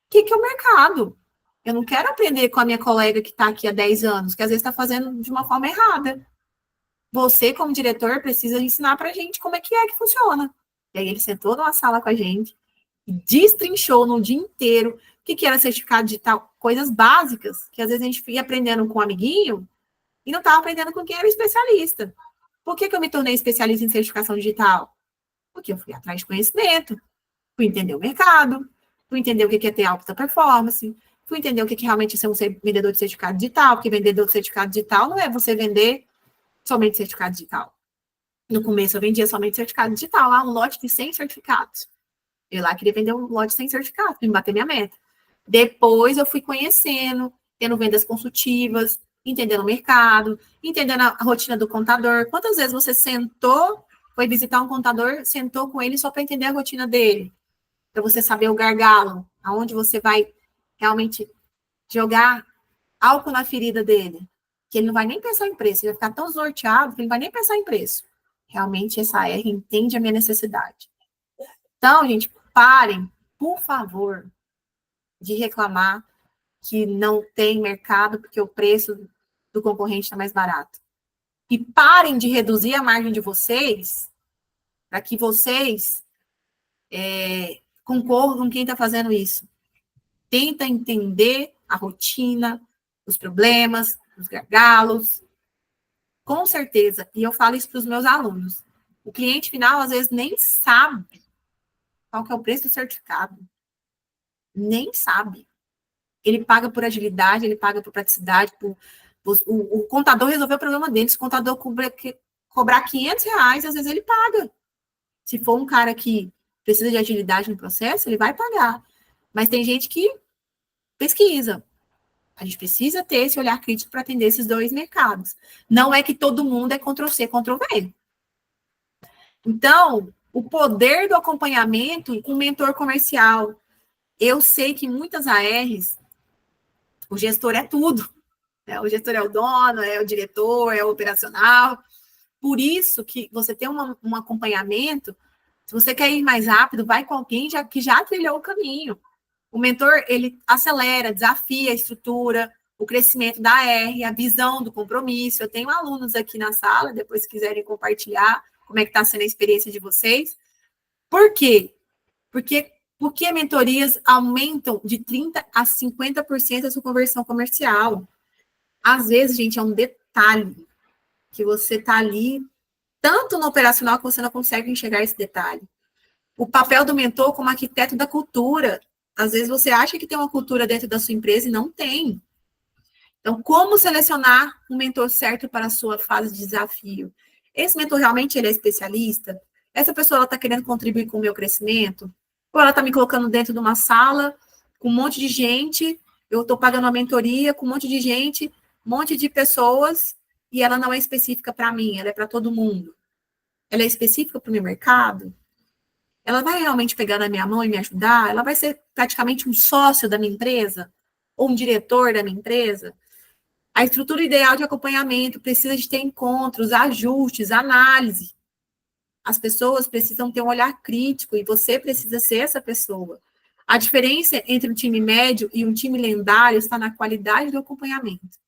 o que é o mercado. Eu não quero aprender com a minha colega que está aqui há 10 anos, que às vezes está fazendo de uma forma errada. Você, como diretor, precisa ensinar para a gente como é que funciona. E aí ele sentou numa sala com a gente, destrinchou no dia inteiro o que era certificado digital, coisas básicas, que às vezes a gente ia aprendendo com um amiguinho e não estava aprendendo com quem era especialista. Por que eu me tornei especialista em certificação digital? Porque eu fui atrás de conhecimento, fui entender o mercado, fui entender o que é ter alta performance, fui entender o que realmente é ser um vendedor de certificado digital, porque vendedor de certificado digital não é você vender somente certificado digital. No começo eu vendia somente certificado digital, um lote de 100 certificados. Eu lá queria vender um lote de 100 certificados, para me bater minha meta. Depois eu fui conhecendo, tendo vendas consultivas, entendendo o mercado, entendendo a rotina do contador. Quantas vezes você sentou, foi visitar um contador, sentou com ele só para entender a rotina dele? Para você saber o gargalo, aonde você vai realmente jogar álcool na ferida dele, que ele não vai nem pensar em preço, ele vai ficar tão desnorteado que ele não vai nem pensar em preço. Realmente, essa R entende a minha necessidade. Então, gente, parem, por favor, de reclamar que não tem mercado porque o preço do concorrente está mais barato. E parem de reduzir a margem de vocês para que vocês concorram com quem está fazendo isso. Tenta entender a rotina, os problemas, os gargalos. Com certeza, e eu falo isso para os meus alunos, o cliente final, às vezes, nem sabe qual que é o preço do certificado. Nem sabe. Ele paga por agilidade, ele paga por praticidade, o contador resolveu o problema dele. Se o contador cobrar R$ 500, às vezes ele paga. Se for um cara que precisa de agilidade no processo, ele vai pagar. Mas tem gente que pesquisa. A gente precisa ter esse olhar crítico para atender esses dois mercados. Não é que todo mundo é Ctrl+C, Ctrl+V. Então, o poder do acompanhamento com mentor comercial. Eu sei que muitas ARs, o gestor é tudo. Né? O gestor é o dono, é o diretor, é o operacional. Por isso que você tem um acompanhamento, se você quer ir mais rápido, vai com alguém que já trilhou o caminho. O mentor, ele acelera, desafia a estrutura, o crescimento da R, a visão do compromisso. Eu tenho alunos aqui na sala, depois se quiserem compartilhar como é que está sendo a experiência de vocês. Por quê? Porque mentorias aumentam de 30% a 50% a sua conversão comercial. Às vezes, gente, é um detalhe que você está ali, tanto no operacional que você não consegue enxergar esse detalhe. O papel do mentor como arquiteto da cultura. Às vezes você acha que tem uma cultura dentro da sua empresa e não tem. Então, como selecionar um mentor certo para a sua fase de desafio? Esse mentor realmente ele é especialista? Essa pessoa está querendo contribuir com o meu crescimento? Ou ela está me colocando dentro de uma sala com um monte de gente, eu estou pagando uma mentoria com um monte de gente, um monte de pessoas, e ela não é específica para mim, ela é para todo mundo. Ela é específica para o meu mercado? Ela vai realmente pegar na minha mão e me ajudar? Ela vai ser praticamente um sócio da minha empresa? Ou um diretor da minha empresa? A estrutura ideal de acompanhamento precisa de ter encontros, ajustes, análise. As pessoas precisam ter um olhar crítico e você precisa ser essa pessoa. A diferença entre um time médio e um time lendário está na qualidade do acompanhamento.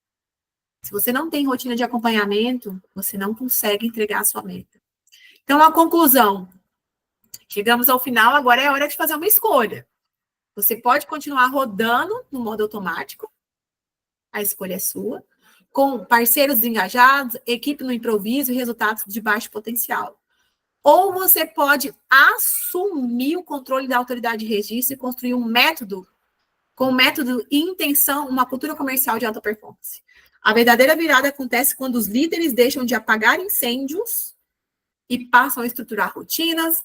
Se você não tem rotina de acompanhamento, você não consegue entregar a sua meta. Então, a conclusão. Chegamos ao final, agora é hora de fazer uma escolha. Você pode continuar rodando no modo automático, a escolha é sua, com parceiros engajados, equipe no improviso e resultados de baixo potencial. Ou você pode assumir o controle da autoridade de registro e construir um método, com método e intenção, uma cultura comercial de alta performance. A verdadeira virada acontece quando os líderes deixam de apagar incêndios e passam a estruturar rotinas,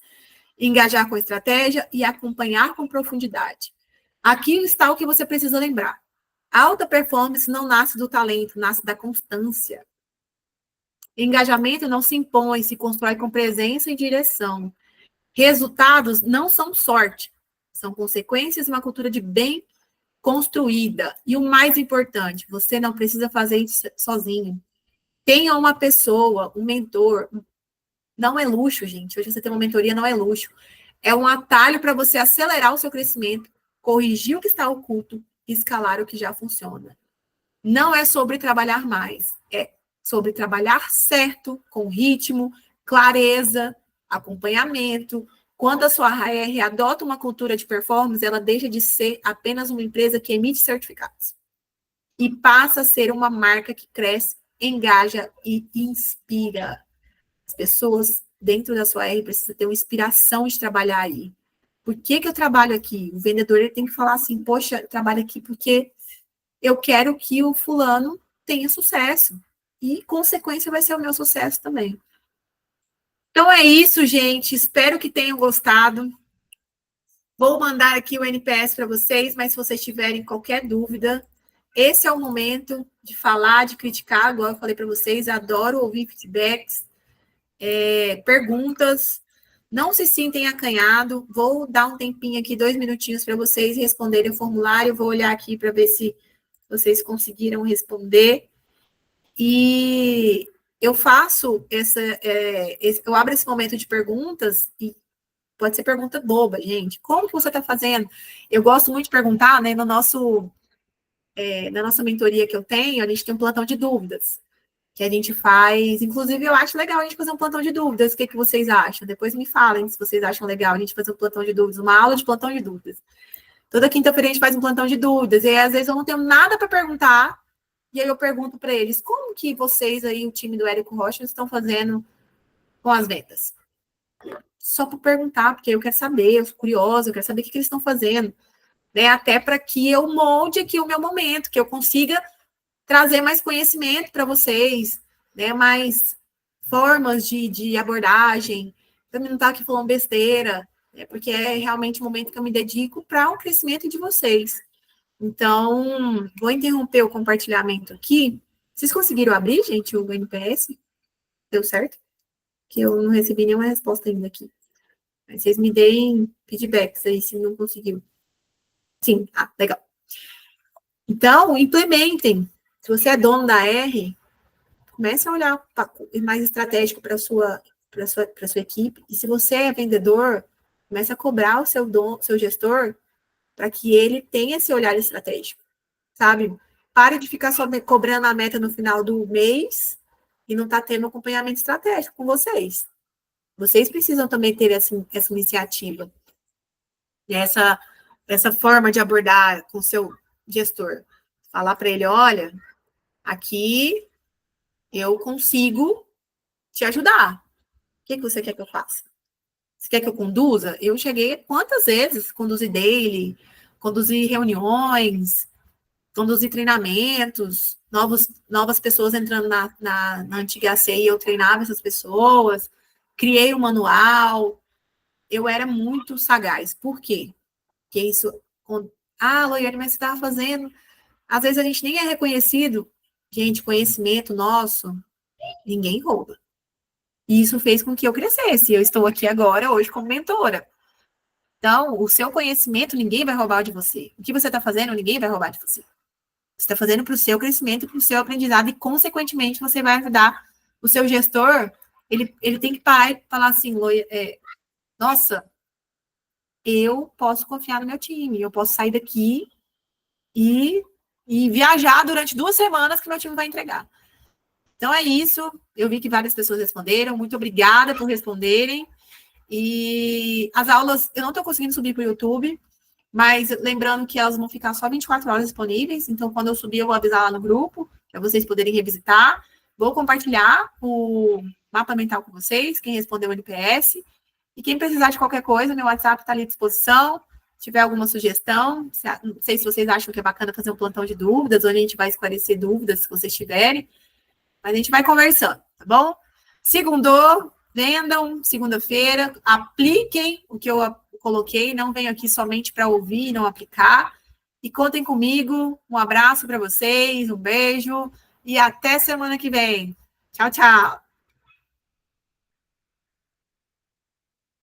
engajar com estratégia e acompanhar com profundidade. Aqui está o que você precisa lembrar. A alta performance não nasce do talento, nasce da constância. Engajamento não se impõe, se constrói com presença e direção. Resultados não são sorte, são consequências de uma cultura de bem construída. E o mais importante, você não precisa fazer isso sozinho. Tenha uma pessoa, um mentor. Não é luxo, gente. Hoje você ter uma mentoria não é luxo. É um atalho para você acelerar o seu crescimento, corrigir o que está oculto e escalar o que já funciona. Não é sobre trabalhar mais, é sobre trabalhar certo, com ritmo, clareza, acompanhamento. Quando a sua AR adota uma cultura de performance, ela deixa de ser apenas uma empresa que emite certificados e passa a ser uma marca que cresce, engaja e inspira. As pessoas dentro da sua R precisam ter uma inspiração de trabalhar aí. Por que eu trabalho aqui? O vendedor ele tem que falar assim, poxa, eu trabalho aqui porque eu quero que o fulano tenha sucesso. E, consequência, vai ser o meu sucesso também. Então, é isso, gente. Espero que tenham gostado. Vou mandar aqui o NPS para vocês, mas se vocês tiverem qualquer dúvida, esse é o momento de falar, de criticar, igual eu falei para vocês, adoro ouvir feedbacks, perguntas. Não se sintem acanhado. Vou dar um tempinho aqui, 2 minutinhos para vocês responderem o formulário. Vou olhar aqui para ver se vocês conseguiram responder. E eu faço eu abro esse momento de perguntas e pode ser pergunta boba, gente. Como que você está fazendo? Eu gosto muito de perguntar, né? Na nossa mentoria que eu tenho, a gente tem um plantão de dúvidas que a gente faz. Inclusive, eu acho legal a gente fazer um plantão de dúvidas. O que vocês acham? Depois me falem se vocês acham legal a gente fazer um plantão de dúvidas, uma aula de plantão de dúvidas. Toda quinta-feira a gente faz um plantão de dúvidas. E aí, às vezes eu não tenho nada para perguntar. E aí eu pergunto para eles, como que vocês aí, o time do Érico Rocha, estão fazendo com as vendas? Só por perguntar, porque eu quero saber, eu sou curiosa, eu quero saber o que eles estão fazendo. Né? Até para que eu molde aqui o meu momento, que eu consiga trazer mais conhecimento para vocês, né? Mais formas de abordagem, para mim não estar aqui falando besteira, né? Porque é realmente o momento que eu me dedico para o crescimento de vocês. Então, vou interromper o compartilhamento aqui. Vocês conseguiram abrir, gente, o NPS? Deu certo? Que eu não recebi nenhuma resposta ainda aqui. Mas vocês me deem feedbacks aí se não conseguiu. Sim, legal. Então, implementem. Se você é dono da R, comece a olhar mais estratégico para a sua equipe. E se você é vendedor, comece a cobrar o seu gestor para que ele tenha esse olhar estratégico, sabe? Pare de ficar só cobrando a meta no final do mês e não tá tendo acompanhamento estratégico com vocês. Vocês precisam também ter essa iniciativa, essa forma de abordar com o seu gestor. Falar para ele, olha, aqui eu consigo te ajudar. O que você quer que eu faça? Você quer que eu conduza? Eu cheguei quantas vezes conduzi daily, conduzi reuniões, conduzi treinamentos, novas pessoas entrando na antiga AC e eu treinava essas pessoas, criei um manual, eu era muito sagaz. Por quê? Porque isso, Loiane, mas você estava fazendo. Às vezes a gente nem é reconhecido. Gente, conhecimento nosso, ninguém rouba. E isso fez com que eu crescesse. Eu estou aqui agora, hoje, como mentora. Então, o seu conhecimento, ninguém vai roubar de você. O que você está fazendo, ninguém vai roubar de você. Você está fazendo para o seu crescimento, para o seu aprendizado, e, consequentemente, você vai ajudar o seu gestor. Ele tem que parar e falar assim, nossa, eu posso confiar no meu time, eu posso sair daqui e viajar durante 2 semanas que meu time vai entregar. Então, é isso. Eu vi que várias pessoas responderam. Muito obrigada por responderem. E as aulas, eu não estou conseguindo subir para o YouTube, mas lembrando que elas vão ficar só 24 horas disponíveis. Então, quando eu subir, eu vou avisar lá no grupo, para vocês poderem revisitar. Vou compartilhar o mapa mental com vocês, quem respondeu o NPS. E quem precisar de qualquer coisa, meu WhatsApp está ali à disposição. Se tiver alguma sugestão, não sei se vocês acham que é bacana fazer um plantão de dúvidas, onde a gente vai esclarecer dúvidas, se vocês tiverem. Mas a gente vai conversando, tá bom? Segundou, vendam, segunda-feira, apliquem o que eu coloquei, não venham aqui somente para ouvir e não aplicar. E contem comigo. Um abraço para vocês, um beijo e até semana que vem. Tchau, tchau.